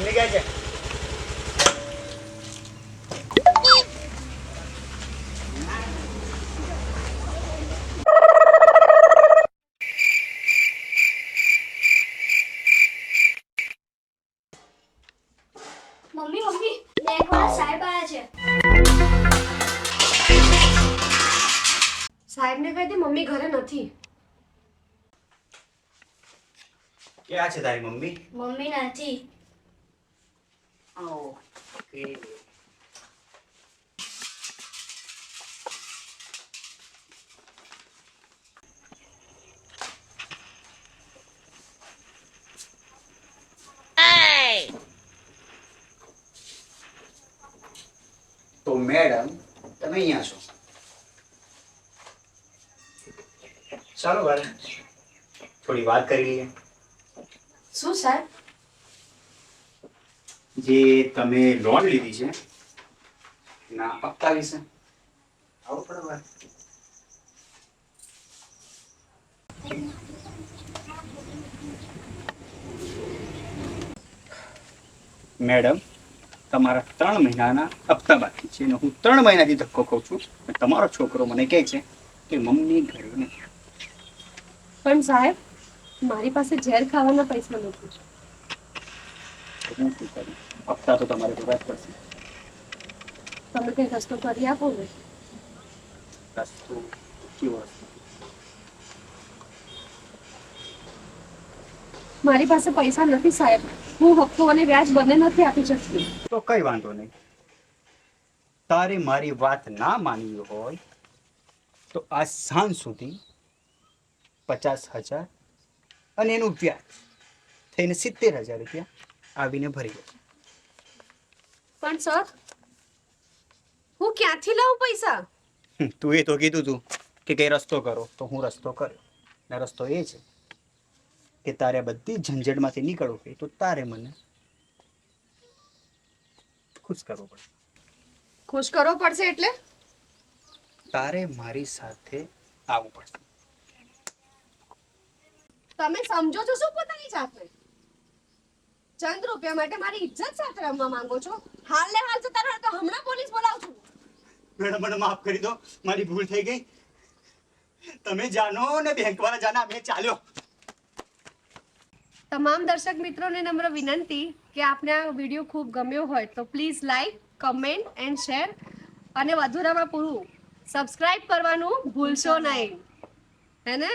Mummy ક્યાં છે? Mummy mummy bank વાળા સાહેબ આયા છે. સાહેબને કહી દે મમ્મી ઘરે નથી. ક્યાં છે તારી મમ્મી? મમ્મી નથી. ઓકે. તો મેડમ તમે અહીંયા છો. ચાલો ઘરે થોડી વાત કરી લઈએ. શું સાહેબ? જે તમે લોન લીધી છે એના હપ્તા વિશે આવો પડે વાત. મેડમ તમારા 3 મહિનાના હપ્તા બાકી છે અને હું 3 મહિનાથી ધક્કો ખાઉં છું અને તમારો છોકરો મને કહે છે કે મમ્મી ઘરે નથી. પણ સાહેબ મારી પાસે ઝેર ખાવાના પૈસા નથી. હું શું કરું? હપ્તા તો તમારે ભરવા જ પડશે. તમે કઈ રસ્તો કરી આપો ને. રસ્તો કેવો રસ્તો? મારી પાસે પૈસા નથી સાહેબ. હું હપ્તો અને વ્યાજ બંને નથી આપી શકતી. તો કઈ વાંધો નહીં. તારે મારી વાત ના માનવી હોય તો આજ સાંજ સુધી 50,000 અને એનું વ્યાજ થઈને 70,000 રૂપિયા આવીને ભરી જશે. પણ સર હું ક્યાંથી લાવું પૈસા? તું એ તો કીધું તું કે કઈ રસ્તો કરો તો હું રસ્તો કર્યો. ને રસ્તો એ છે કે તારે બધી ઝંઝટમાંથી નીકળવું હોય તો તારે મને ખુશ કરવો પડે. ખુશ કરવો પડશે એટલે? તારે મારી સાથે આવવું પડશે. તમે સમજો છો શું પોતાની જાતને? ચંદ રૂપિયા માટે મારી ઇજ્જત સાથે રમવા માંગો છો? હાલ ને હાલ જતા રહો તો હમણાં પોલીસ બોલાવું છું. મેડમ મને માફ કરી દો, મારી ભૂલ થઈ ગઈ. તમે જાનો ને બેંક વાળા જાને, અમે ચાલ્યો. તમામ દર્શક મિત્રોને નમ્ર વિનંતી કે આપને આ વિડીયો ખૂબ ગમ્યો હોય તો please like, comment and share અને વધુરામાં પૂરું સબસ્ક્રાઇબ કરવાનું ભૂલશો નહીં. હે ને?